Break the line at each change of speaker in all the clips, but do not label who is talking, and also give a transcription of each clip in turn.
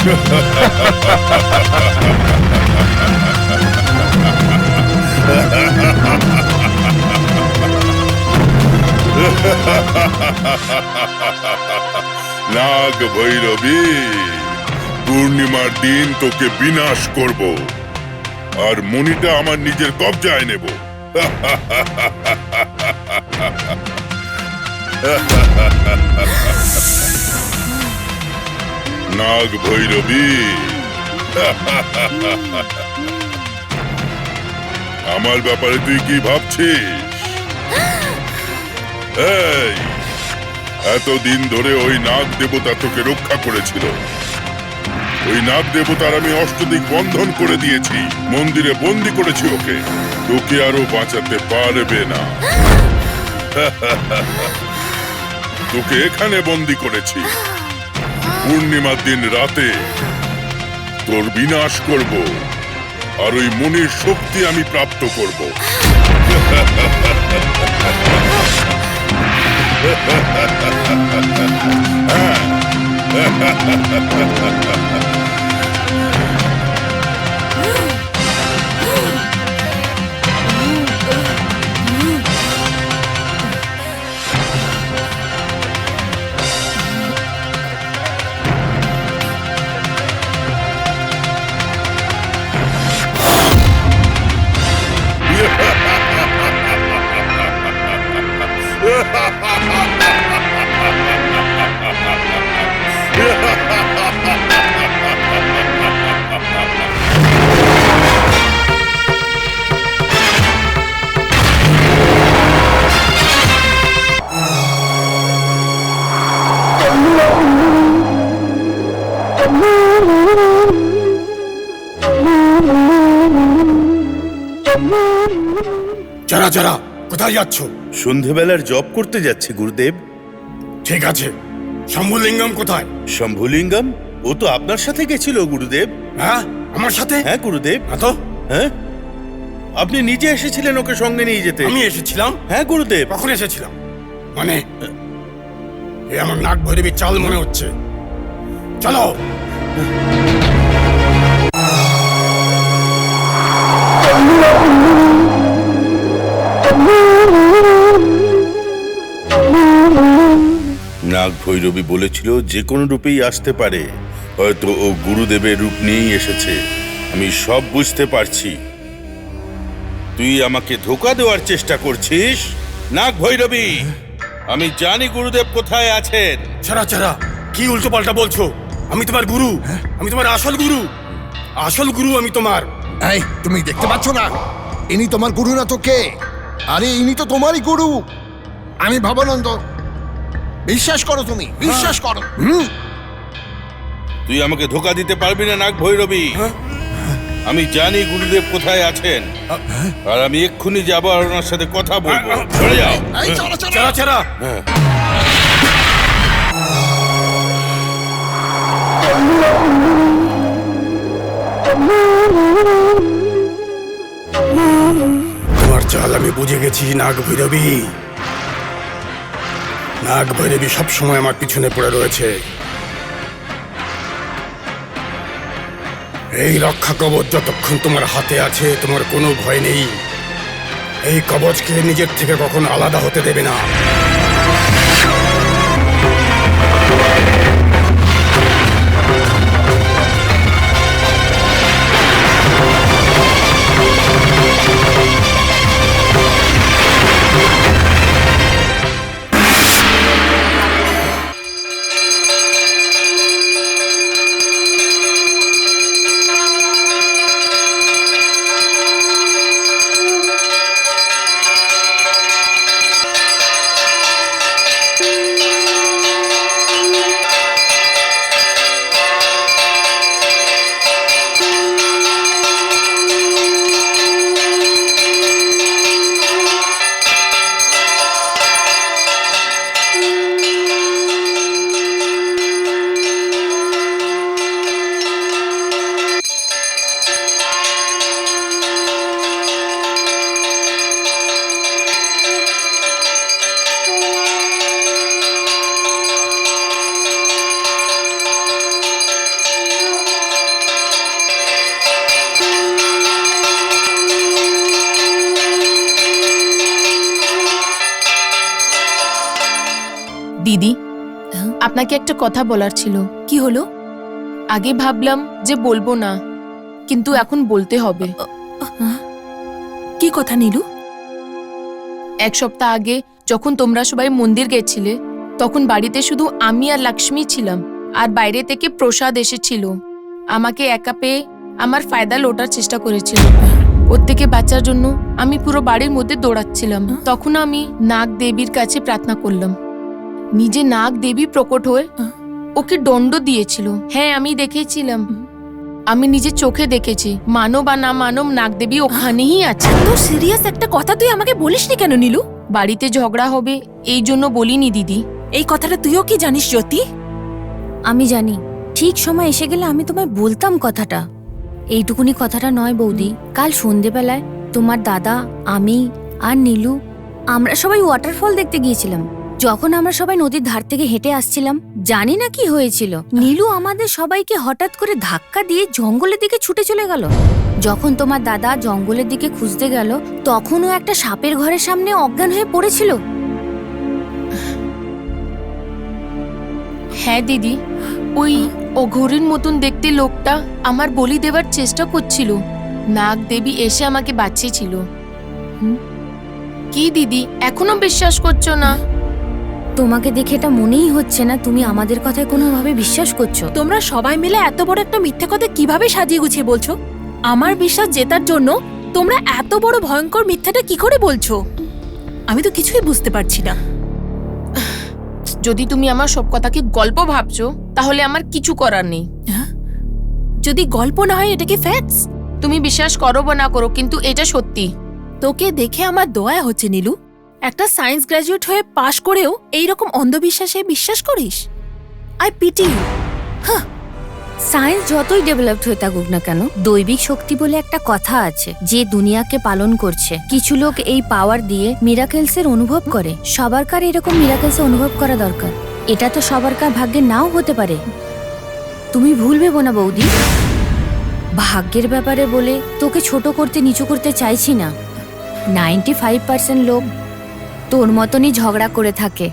নাগ ভৈরবী, পূর্ণিমার দিন তোকে বিনাশ করব, আর মণিটা আমার নিজের কবজায় নেব। নাগ ভৈরবী, আমার ব্যাপারে তুই কি ভাবছিস? এই, এতদিন ধরে ওই নাগ দেবতা তোকে রক্ষা করেছিল। ওই নাগ দেবতার আমি অষ্টদিক বন্ধন করে দিয়েছি, মন্দিরে বন্দি করেছি ওকে। তোকে আরো বাঁচাতে পারবে না। তোকে এখানে বন্দি করেছি। পূর্ণিমার দিন রাতে তোর বিনাশ করব, আর ওই মনির শক্তি আমি প্রাপ্ত করব।
যারা যারা কোথায় যাচ্ছ?
সন্ধেবেলার জব করতে যাচ্ছে গুরুদেব।
ঠিক আছে, শম্ভুলিঙ্গম কোথায়?
শম্ভুলিঙ্গম? ও তো আপনার সাথে গেছিল গুরুদেব।
হ্যাঁ, আমার সাথে?
হ্যাঁ গুরুদেব।
তো
হ্যাঁ, আপনি নিজে এসেছিলেন ওকে সঙ্গে নিয়ে যেতে।
আমি এসেছিলাম?
হ্যাঁ গুরুদেব।
কখন এসেছিলাম? মানে এ আমার নাগ ভৈরবীর চাল মনে হচ্ছে। চলো।
নাগ ভৈরবী বলেছিল যে কোনো রূপেই আসতে পারে, হয়তো ও গুরুদেবের রূপ নিয়েই এসেছে। আমি সব বুঝতে পারছি। তুই আমাকে ধোঁকা দেওয়ার চেষ্টা করছিস নাগ ভৈরবী। আমি জানি গুরুদেব কোথায় আছেন।
ছাড়া ছাড়া, কি উল্টো পাল্টা বলছো? আমি তোমার গুরু, আমি তোমার আসল গুরু। আসল গুরু আমি তোমার।
এই, তুমি দেখতে পাচ্ছ না ইনি তোমার গুরু না তো কে? আরে ইনি তো তোমারই গুরু। আমি ভবানন্দ। বিশ্বাস করো, তুমি বিশ্বাস করো।
তুই আমাকে ধোঁকা দিতে পারবি না নাগ ভৈরবী। আমি জানি গুরুদেব কোথায় আছেন, আর আমি এক্ষুনি যাবো আর ওনার সাথে কথা বলবো। চলে যাও।
এই, চলো, চলো।
ছাড়া ছাড়া। তোমার চাল আমি বুঝে গেছি নাগ ভৈরবী। নাগ ভৈরবী সবসময় আমার পিছনে পড়ে রয়েছে। এই রক্ষা কবচ যতক্ষণ তোমার হাতে আছে, তোমার কোনো ভয় নেই। এই কবচকে নিজের থেকে কখনো আলাদা হতে দেবে না।
আপনাকে একটা কথা বলার ছিল।
কি হলো?
আগে ভাবলাম যে বলবো না, কিন্তু এখন বলতে হবে।
কি কথা নীলু?
এক সপ্তাহ আগে যখন তোমরা সবাই মন্দির গেছিলে, তখন বাড়িতে শুধু আমি আর লক্ষ্মী ছিলাম, আর বাইরে থেকে প্রসাদ এসেছিল। আমাকে একা পেয়ে আমার ফায়দা লোটার চেষ্টা করেছিল। ওর থেকে বাঁচার জন্য আমি পুরো বাড়ির মধ্যে দৌড়াচ্ছিলাম। তখন আমি নাগ দেবীর কাছে প্রার্থনা করলাম। নিজে নাগ দেবী প্রকট হয়ে ওকে দণ্ড দিয়েছিল। হ্যাঁ, আমি দেখেছিলাম, আমি নিজের চোখে দেখেছি। মানো বা না মানো, নাগদেবী ওখানেই আছে।
তো সিরিয়াস একটা কথা তুই আমাকে বলিসনি কেন নীলু?
বাড়িতে ঝগড়া হবে এই জন্য বলিনি দিদি।
এই কথাটা তুইও কি জানিস জ্যোতি?
আমি জানি, ঠিক সময় এসে গেলে আমি তোমায় বলতাম কথাটা। এইটুকুনি কথাটা নয় বৌদি, কাল সন্ধেবেলায় তোমার দাদা, আমি আর নীলু আমরা সবাই ওয়াটারফল দেখতে গিয়েছিলাম। যখন আমরা সবাই নদীর ধার থেকে হেঁটে আসছিলাম, জানি না কি হয়েছিল, নীলু আমাদের সবাইকে হঠাৎ করে ধাক্কা দিয়ে জঙ্গলের দিকে ছুটে চলে গেল। যখন তোমার দাদা জঙ্গলের দিকে খুঁজতে গেল, তখনও একটা সাপের ঘরের সামনে অজ্ঞান হয়ে পড়েছিল।
হ্যাঁ দিদি, ওই অঘোরের মতন দেখতে লোকটা আমার বলি দেওয়ার চেষ্টা করছিল। নাগ দেবী এসে আমাকে বাঁচিয়েছিল। কি দিদি, এখনো বিশ্বাস করছো না?
তোমাকে দেখে এটা মনেই হচ্ছে না তুমি আমাদের কথায় কোনোভাবে বিশ্বাস করছো।
তোমরা সবাই মিলে এত বড় একটা মিথ্যে কথা কিভাবে সাজিয়ে গুছিয়ে বলছো? আমার বিশ্বাস জেতার জন্য তোমরা এত বড় ভয়ঙ্কর মিথ্যাটা কি করে বলছো? আমি তো কিছুই বুঝতে পারছি না।
যদি তুমি আমার সব কথাকে গল্প ভাবছো, তাহলে আমার কিছু করার নেই।
যদি গল্প না হয়, এটা কি ফ্যাক্টস?
তুমি বিশ্বাস করো বা না করো, কিন্তু এটা সত্যি।
তোকে দেখে আমার দয়া হচ্ছে নীলু। একটা সায়েন্স গ্র্যাজুয়েট হয়ে পাশ করেও এইরকম অন্ধবিশ্বাসে বিশ্বাস করিস? I pity you.
সায়েন্স যতই ডেভেলপড হয়ে থাকুক না কেন, দৈবিক শক্তি বলে একটা কথা আছে যে দুনিয়াকে পালন করছে। কিছু লোক এই পাওয়ার দিয়ে মিরাকেলসের অনুভব করে। সবারকার এরকম মিরাকেলস অনুভব করা দরকার। এটা তো সবারকার ভাগ্যে নাও হতে পারে। তুমি ভুল ভেবো না বৌদি। ভাগ্যের ব্যাপারে বলে তোকে ছোট করতে, নিচু করতে চাইছি না। 95% লোক তোর মতনই ঝগড়া করে থাকে।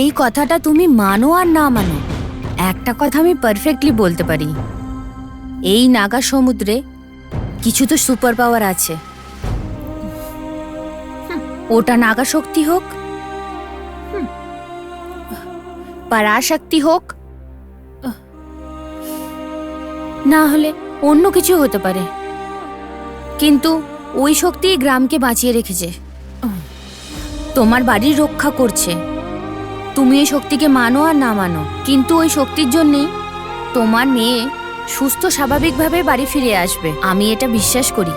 এই কথাটা তুমি মানো আর না মানো, একটা কথা আমি পারফেক্টলি বলতে পারি, এই নাগা সমুদ্রে কিছু তো সুপার পাওয়ার আছে। ওটা নাগা শক্তি হোক, পরাশক্তি হোক, না হলে অন্য কিছু হতে পারে, কিন্তু ওই শক্তি গ্রামকে বাঁচিয়ে রেখেছে, তোমার বাড়ির রক্ষা করছে। তুমি এই শক্তিকে মানো আর না মানো, কিন্তু ওই শক্তির জন্যই তোমার মেয়ে সুস্থ স্বাভাবিকভাবে বাড়ি ফিরে আসবে। আমি এটা বিশ্বাস করি।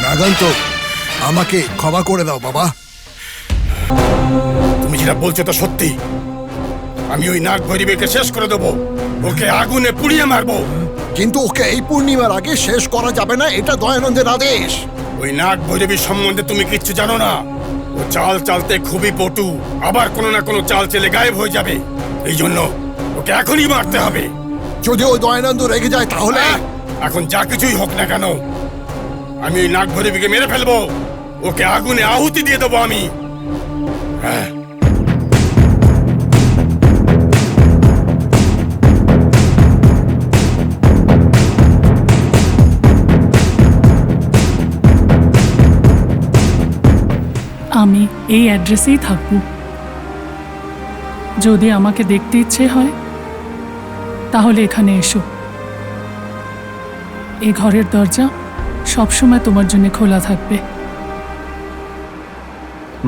নাগান্ত, আমাকে ক্ষমা করে দাও বাবা।
তুমি যেটা বলছো তো সত্যি। আমি ওই নাগ ভৈরবীকে শেষ করে দেবো, ওকে আগুনে পুড়িয়ে মারবো।
কিন্তু ওকে এই পূর্ণিমার আগে শেষ করা যাবে না, এটা দয়ানন্দের আদেশ।
ওই নাগ ভৈরবীর সম্বন্ধে তুমি কিচ্ছু জানো না। ও চাল চালতে খুবই পটু, আবার কোনো না কোনো চাল চেলে গায়েব হয়ে যাবে। এই জন্য ওকে এখনই মারতে হবে।
যদি ওই দয়ানন্দ রেগে যায় তাহলে?
এখন যা কিছুই হোক না কেন, আমি ওই নাগ ভৈরবীকে মেরে ফেলবো। ওকে আগুনে আহুতি দিয়ে দেবো আমি।
আমি এই অ্যাড্রেসেই থাকব। যদি আমাকে দেখতে ইচ্ছে হয় তাহলে এখানে এসো। এই ঘরের দরজা সবসময় তোমার জন্য খোলা থাকবে।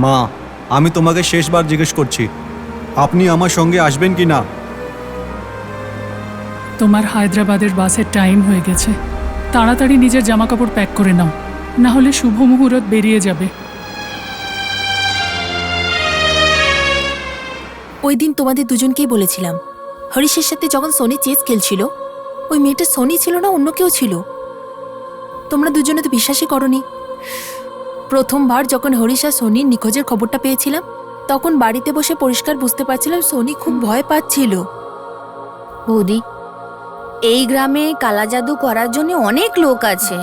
মা, আমি তোমাকে শেষবার জিজ্ঞেস করছি, আপনি আমার সঙ্গে আসবেন কি না?
তোমার হায়দ্রাবাদের বাসের টাইম হয়ে গেছে। তাড়াতাড়ি নিজের জামাকাপড় প্যাক করে নাও, না হলে শুভ মুহূর্ত বেরিয়ে যাবে।
ওই দিন তোমাদের দুজনকেই বলেছিলাম হরিশের সাথে যখন সোনি চেস খেলছিল, ওই মেয়েটা সোনি ছিল না, অন্য কেউ ছিল। তোমরা দুজনে তো বিশ্বাসই করনি। প্রথমবার যখন হরিশ আর সোনির নিখোঁজের খবরটা পেয়েছিলাম, তখন বাড়িতে বসে পরিষ্কার বুঝতে পারছিলাম সোনি খুব ভয় পাচ্ছিল।
বৌদি, এই গ্রামে কালা জাদু করার জন্য অনেক লোক আছে।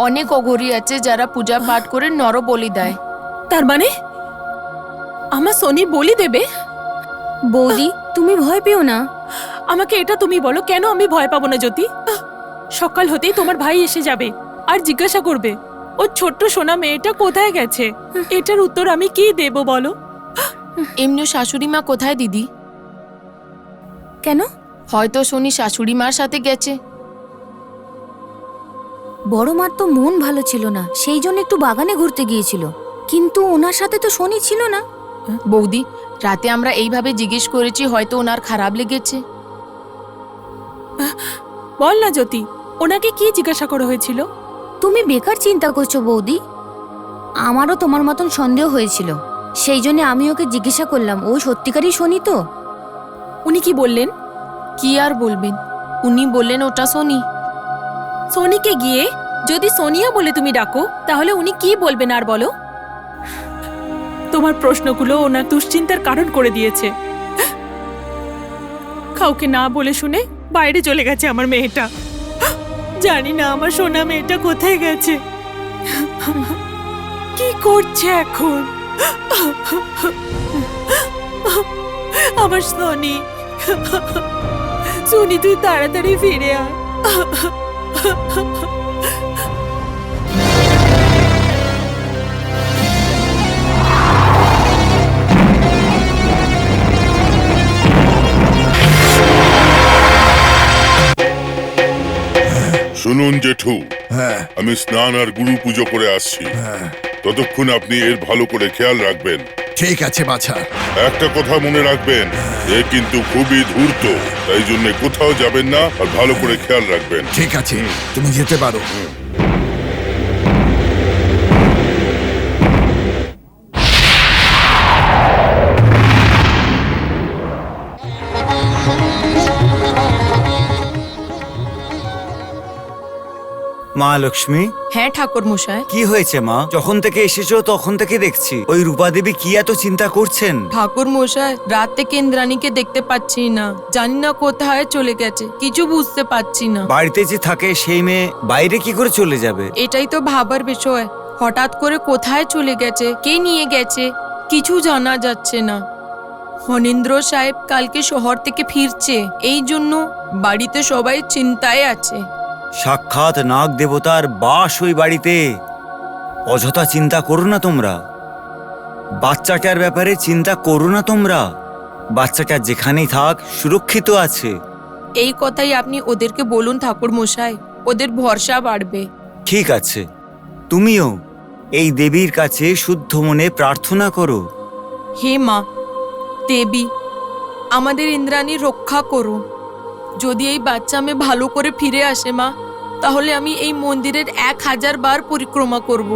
অনেক অঘরী আছে যারা পূজা পাঠ করে নর বলি দেয়।
তার মানে আমার সোনি বলি দেবে?
বৌদি, তুমি ভয় পেও না।
আমাকে এটা তুমি বলো, কেন আমি ভয় পাবো না জ্যোতি? সকাল হতেই তোমার ভাই এসে যাবে আর জিজ্ঞাসা করবে ও ছোট্ট সোনা মেয়েটা কোথায় গেছে। এটার উত্তর আমি কি দেব বলো?
এমনি শাশুড়ি মা কোথায় দিদি?
কেন?
হয়তো শনি শাশুড়ি মার সাথে গেছে।
বড় মার তো মন ভালো ছিল না, সেই জন্য একটু বাগানে ঘুরতে গিয়েছিল, কিন্তু ওনার সাথে তো শনি ছিল না।
বৌদি, রাতে আমরা এইভাবে জিজ্ঞেস করেছি, হয়তো ওনার খারাপ লেগেছে।
বল না জ্যোতি, ওনাকে কি জিজ্ঞাসা করা হয়েছিল?
তুমি বেকার চিন্তা করছো বৌদি, আমারও তোমার মতন সন্দেহ হয়েছিল, সেই জন্য আমি ওকে জিজ্ঞাসা করলাম ও সত্যিকারই শনি তো।
উনি কি বললেন?
কি আর বলবেন, উনি বললেন ওটা শনি।
সোনিকে গিয়ে যদি সোনিয়া বলে তুমি ডাকো, তাহলে উনি কি বলবেন আর বলো? তোমার প্রশ্নগুলো ওনার দুশ্চিন্তার কারণ করে দিয়েছে। কাউকে না বলে শুনে বাইরে চলে গেছে আমার মেয়েটা। জানি না আমার সোনা মেয়েটা কোথায় গেছে, কি করছে এখন। আমার সোনি, সোনি তুই তাড়াতাড়ি ফিরে আয়।
শুনুন জেঠু, আমি স্নান আর গুরু পুজো করে আসছি। ততক্ষণ আপনি এর ভালো করে খেয়াল রাখবেন।
ঠিক আছে বাছা।
একটা কথা মনে রাখবেন, এ কিন্তু খুবই ধূর্ত, তাই জন্য কোথাও যাবেন না আর ভালো করে খেয়াল রাখবেন।
ঠিক আছে, তুমি যেতে পারো।
মা লক্ষ্মী,
হ্যাঁ ঠাকুর মশাই।
কি হয়েছে মা? যখন থেকে এসেছো তখন থেকে দেখছি ওই রূপা দেবী কি এত চিন্তা করছেন।
ঠাকুর মশাই, রাত থেকে ইন্দ্রাণীকে দেখতে পাচ্ছি না, জানি না কোথায় চলে গেছে, কিছু বুঝতে পারছি না।
বাড়িতে যে থাকে সেই মেয়ে বাইরে কি করে চলে যাবে?
এটাই তো ভাবার বিষয়, হঠাৎ করে কোথায় চলে গেছে, কে নিয়ে গেছে, কিছু জানা যাচ্ছে না। ফণীন্দ্র সাহেব কালকে শহর থেকে ফিরছে, এই জন্য বাড়িতে সবাই চিন্তায় আছে।
সাক্ষাৎ নাগ দেবতার বাস ওই বাড়িতে, অযথা চিন্তা করো না তোমরা। বাচ্চাটার ব্যাপারে চিন্তা করো না তোমরা, বাচ্চাটা যেখানেই থাক সুরক্ষিত আছে।
এই কথাই আপনি ওদেরকে বলুন ঠাকুর মশাই, ওদের ভরসা বাড়বে।
ঠিক আছে, তুমিও এই দেবীর কাছে শুদ্ধ মনে প্রার্থনা করো।
হে মা দেবী, আমাদের ইন্দ্রাণী রক্ষা করো। যদি এই বাচ্চা মেয়ে ভালো করে ফিরে আসে মা, তাহলে আমি এই মন্দিরের 1000 বার পরিক্রমা করব।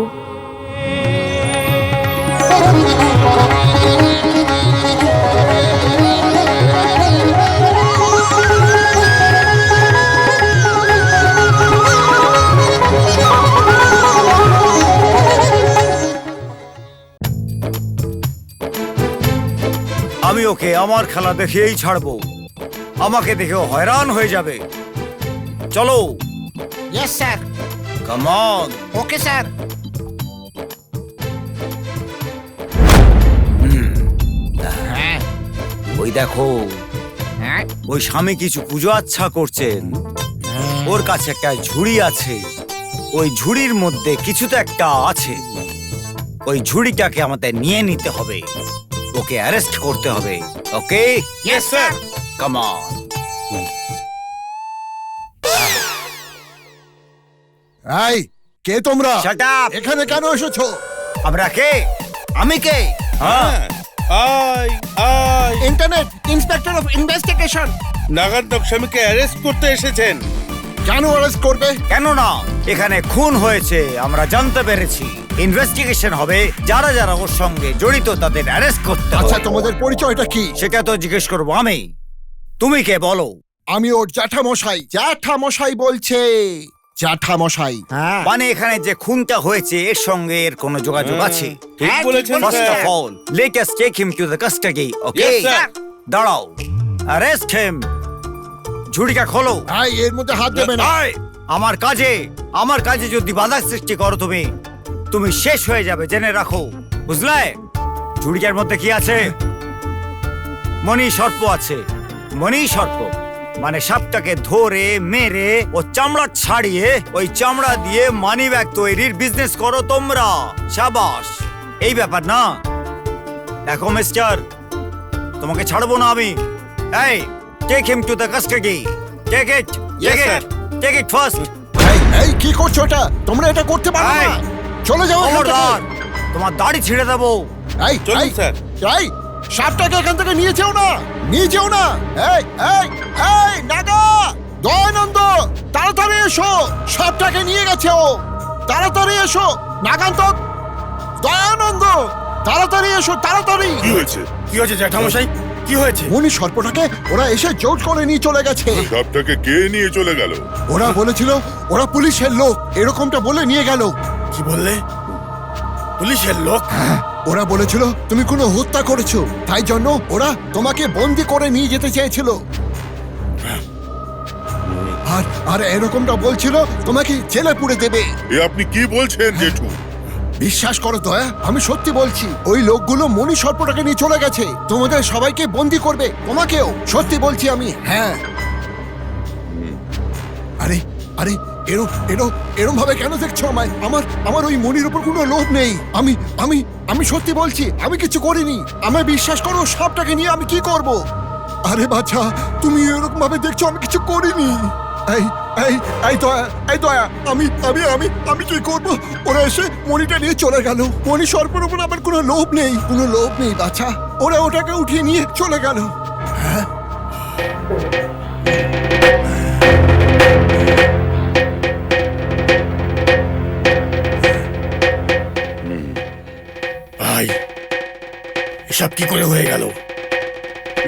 আমি ওকে আমার খেলা দেখেই ছাড়বো, আমাকে দেখেও হয়রান হয়ে যাবে। চলো।
Yes sir.
Come on.
Okay sir.
ওই দেখো, ওই স্বামী কিছু পুজো আচ্ছা করছেন, ওর কাছে একটা ঝুড়ি আছে, ওই ঝুড়ির মধ্যে কিছু তো একটা আছে। ওই ঝুড়িটাকে আমাদের নিয়ে নিতে হবে, ওকে অ্যারেস্ট করতে হবে। Okay?
Yes sir.
Come on.
এই, কে তোমরা?
Shut up!
এখানে কেন এসেছো?
আমরা কে? আমি কে? হ্যাঁ,
ইন্টারনেট ইন্সপেক্টর অফ ইনভেস্টিগেশন।
নাগাদ স্বামীকে অ্যারেস্ট করতে এসেছেন।
কেন অ্যারেস্ট করবে?
কেন না, এখানে খুন হয়েছে আমরা জানতে পেরেছি, ইনভেস্টিগেশন হবে, যারা যারা ওর সঙ্গে জড়িত তাদের অ্যারেস্ট করতে হবে।
আচ্ছা, তোমাদের পরিচয়টা কি?
সেটা তো জিজ্ঞেস করবো আমি। তুমি কে বলো?
আমি ওর জ্যাঠামশাই, জ্যাঠামশাই বলছে, জ্যাঠামশাই।
মানে এখানে যে খুনটা হয়েছে এর সঙ্গে এর কোনো যোগাযোগ আছে?
ঠিক বলেছেন,
first of
sir.
All let us take him to the custody, okay?
Yes, sir.
দাঁড়াও, অ্যারেস্ট হিম। ঝুড়িটা খোলো।
এই, এর মধ্যে হাত দেবে না।
এই, আমার কাজে যদি বাধা সৃষ্টি করো তুমি শেষ হয়ে যাবে, জেনে রাখো, বুঝলে? ঝুড়িটার মধ্যে কি আছে? মণি সর্প আছে। মণি সর্প মানে সাপটাকে ধরে মেরে ও চামড়া ছাড়িয়ে ওই চামড়া দিয়ে মানি ব্যাগ তৈরির বিজনেস করো তোমরা। শাবাশ, এই ব্যাপার না? দেখো মিস্টার, তোমাকে ছাড়বো না আমি। এই, take him to the custody. Take it,
Yes, sir.
Take it first.
এই কি করছো এটা? তোমরা এটা করতে পারো না।
এই,
চলে যাও এখান থেকে।
খবরদার, তোমার দাড়ি ছিঁড়ে দেবো।
এই,
চলুন,
এই,
স্যার।
এই, সাপটাকে এখান থেকে নিয়ে যেও না, নিয়ে যেও না। এই, এই, এই, নাগা, দয়ানন্দ, তাড়াতাড়ি এসো, সাপটাকে নিয়ে গেছে ও। তাড়াতাড়ি এসো, নাগান্ত, দয়ানন্দ, তাড়াতাড়ি এসো, তাড়াতাড়ি।
কি হয়েছে?
কি হয়েছে জ্যাঠামশাই? কি হয়েছে?
মনি সর্পটাকে ওরা এসে জোর করে নিয়ে চলে গেছে।
সাপটাকে কে নিয়ে চলে গেল?
ওরা বলেছিল ওরা পুলিশের লোক, এরকমটা বলে নিয়ে গেল।
কি বললে? পুলিশের লোক?
ওরা বলেছিল তুমি কোনো হত্যা করেছো, তাই জন্য ওরা তোমাকে বন্দি করে নিয়ে যেতে চেয়েছিল। আর আর এরকমটা বলছিল তোমাকে জেলে পুরে দেবে।
এ আপনি কি বলছেন জেঠু?
বিশ্বাস করো দয়া, আমি সত্যি বলছি, ওই লোকগুলো মনি সর্পটাকে নিয়ে চলে গেছে, তোমাদের সবাইকে বন্দি করবে, তোমাকেও। সত্যি বলছি আমি, হ্যাঁ। আরে আরে, এরম ভাবে কেন দেখছো আমায়? আমার ওই মনির উপর কোনো লোভ নেই। আমি আমি আমি সত্যি বলছি, আমি কিছু করিনি। আমায় বিশ্বাস করো, সাপটাকে নিয়ে আমি কি করব? আরে বাচ্চা, তুমি এরকম ভাবে দেখছো, আমি কিছু করিনি। এই এই এই দয়া, এই দয়া, আমি আমি আমি আমি কি করব? ওরা এসে মনিটা নিয়ে চলে গেল। মনি সর্পের উপর আমার কোনো লোভ নেই, কোনো লোভ নেই বাচ্চা। ওরা ওটাকে উঠিয়ে নিয়ে চলে গেল। হ্যাঁ,
ভাই, এসব কি করে হয়ে গেল?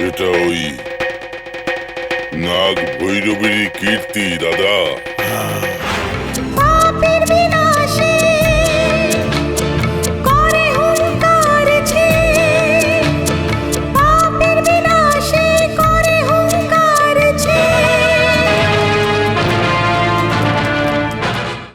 এটা ওই নাগ ভৈরবেরই কীর্তি, দাদা।